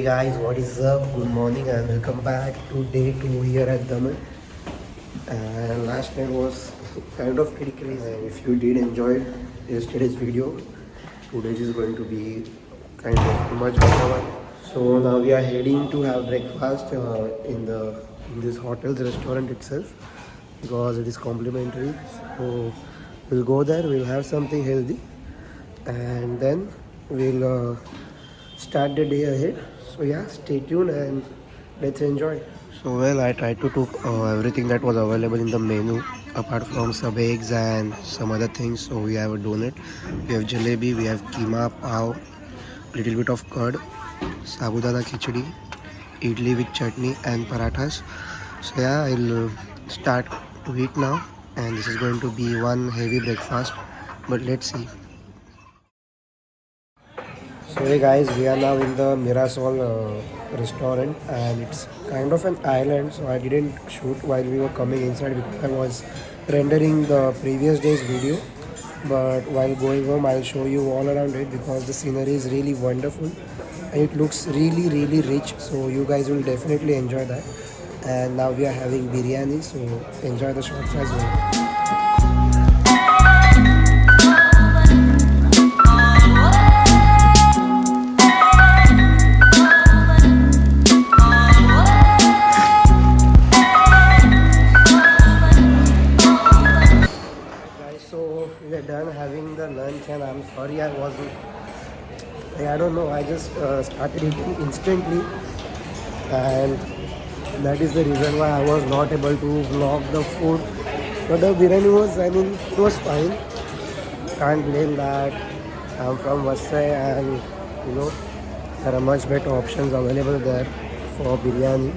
guys, what is up? Good morning and welcome back to day 2 here at Daman. And last night was kind of pretty crazy. And if you did enjoy yesterday's video, today's is going to be kind of much better one. So now we are heading to have breakfast in this hotel's restaurant itself because it is complimentary. So we'll go there, we'll have something healthy, and then we'll start the day ahead. So yeah, stay tuned and let's enjoy. So well, I tried to took everything that was available in the menu apart from some eggs and some other things. So we have a donut, we have jalebi, we have keema, pav, little bit of curd, sabudana khichdi, idli with chutney and parathas. So yeah, I'll start to eat now, and this is going to be one heavy breakfast, but let's see. So hey guys, we are now in the Mirasol restaurant, and it's kind of an island, so I didn't shoot while we were coming inside because I was rendering the previous day's video. But while going home, I'll show you all around it because the scenery is really wonderful and it looks really rich. So you guys will definitely enjoy that. And now we are having biryani, so enjoy the shots as well. So we are done having the lunch, and I'm sorry I wasn't. I don't know. I just started eating instantly, and that is the reason why I was not able to vlog the food. But the biryani was, I mean, it was fine. Can't blame that. I'm from Vasai, and you know there are much better options available there for biryani.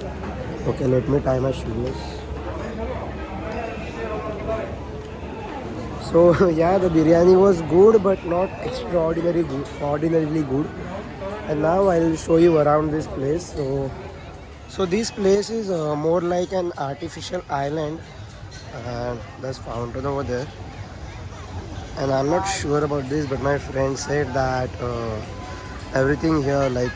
Okay, let me tie my shoelace. So yeah, the biryani was good, but not ordinarily good. And now I'll show you around this place. So this place is more like an artificial island, and there's fountain over there. And I'm not sure about this, but my friend said that everything here, like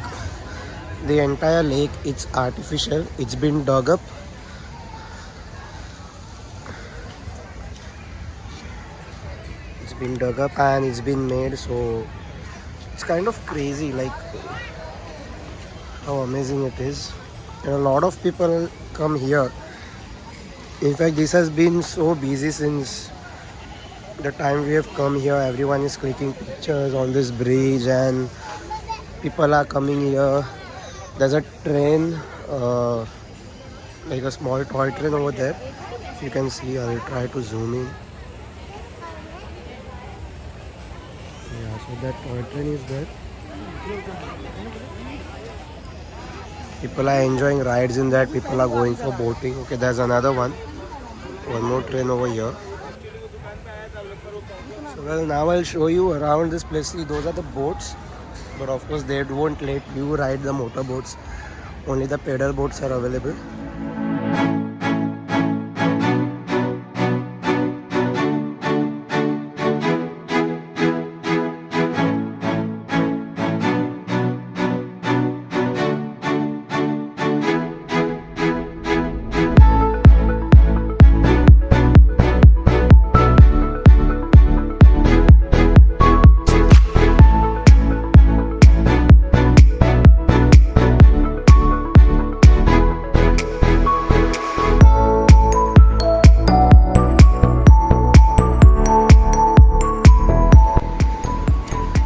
the entire lake, it's artificial. It's been dug up. Been dug up and it's been made, so it's kind of crazy, like how amazing it is. And a lot of people come here. In fact, this has been so busy since the time we have come here. Everyone is clicking pictures on this bridge and people are coming here. There's a train, like a small toy train over there. If you can see, I'll try to zoom in. Yeah, so that toy train is there. People are enjoying rides in that. People are going for boating. Okay, there's another one. One more train over here. So well, now I'll show you around this place. See, those are the boats. But of course, they won't let you ride the motor boats. Only the pedal boats are available.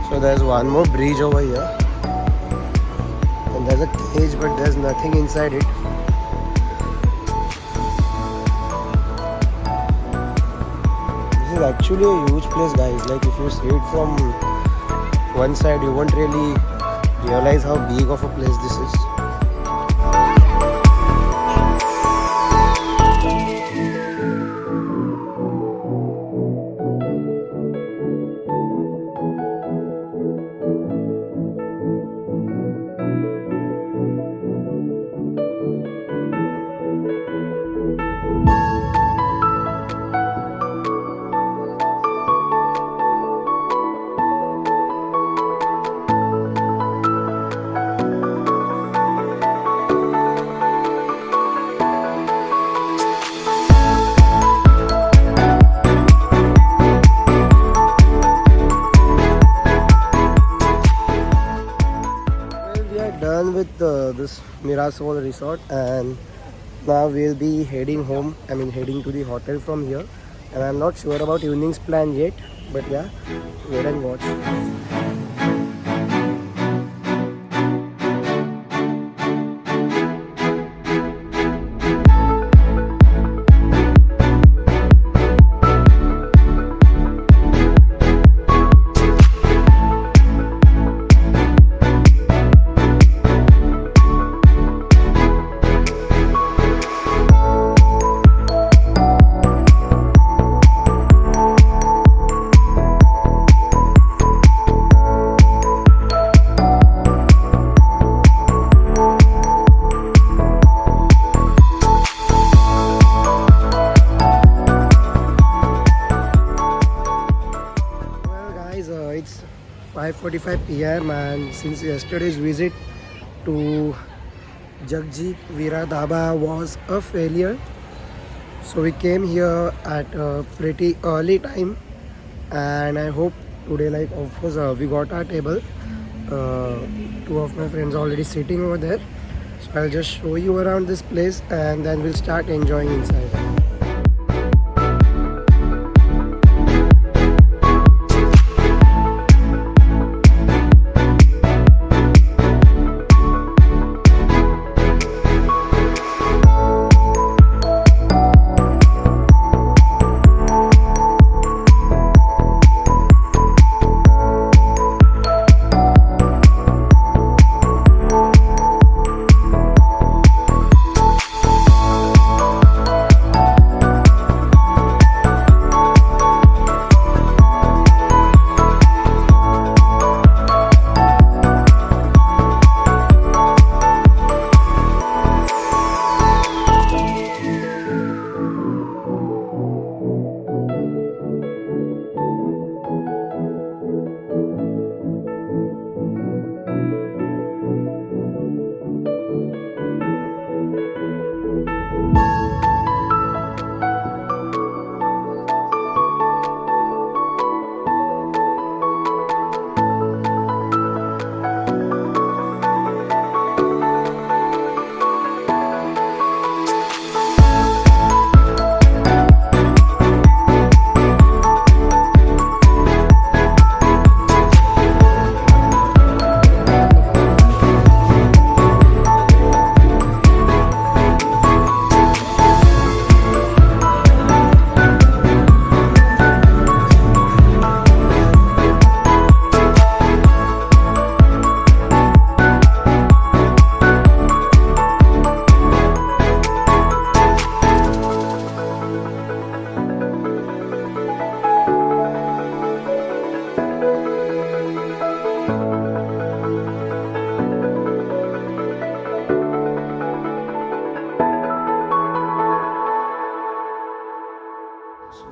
So there's one more bridge over here, and there's a cage, but there's nothing inside it. This is actually a huge place, guys. Like if you see it from one side, you won't really realize how big of a place this is. done with this Mirasol resort, and now we'll be heading home. I mean, heading to the hotel from here. And I'm not sure about evening's plan yet, but yeah, wait and watch. It's 5:45 p.m. and since yesterday's visit to Jagjit Veera Dhaba was a failure, so we came here at a pretty early time, and I hope today, like of course, we got our table. Two of my friends already sitting over there, so I'll just show you around this place and then we'll start enjoying inside.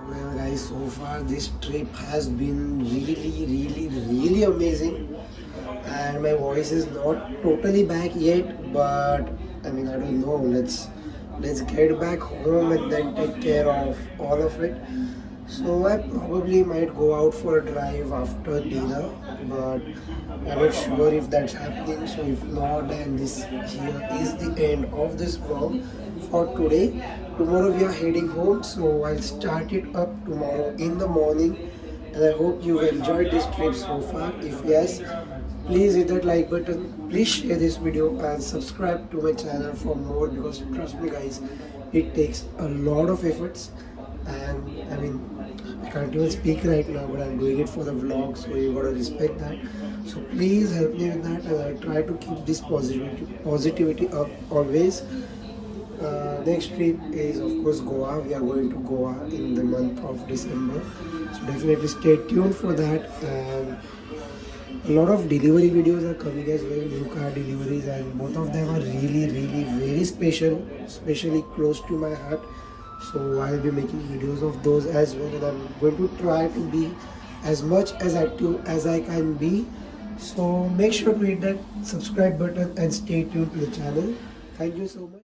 Well guys, so far this trip has been really amazing, and my voice is not totally back yet, but I mean, I don't know, let's get back home and then take care of all of it. So I probably might go out for a drive after dinner, but I'm not sure if that's happening. So if not, then this here is the end of this vlog for today. Tomorrow we are heading home, so I'll start it up tomorrow in the morning. And I hope you've enjoyed this trip so far. If yes, please hit that like button, please share this video and subscribe to my channel for more, because trust me guys, it takes a lot of efforts. And I mean, I can't even speak right now, but I'm doing it for the vlog, so you gotta respect that. So please help me with that, and I'll try to keep this positivity up always. Next trip is of course Goa. We are going to Goa in the month of December, so definitely stay tuned for that. And a lot of delivery videos are coming as well, new car deliveries, and both of them are really very special, especially close to my heart. So I'll be making videos of those as well, and I'm going to try to be as much as active as I can be. So make sure to hit that subscribe button and stay tuned to the channel. Thank you so much.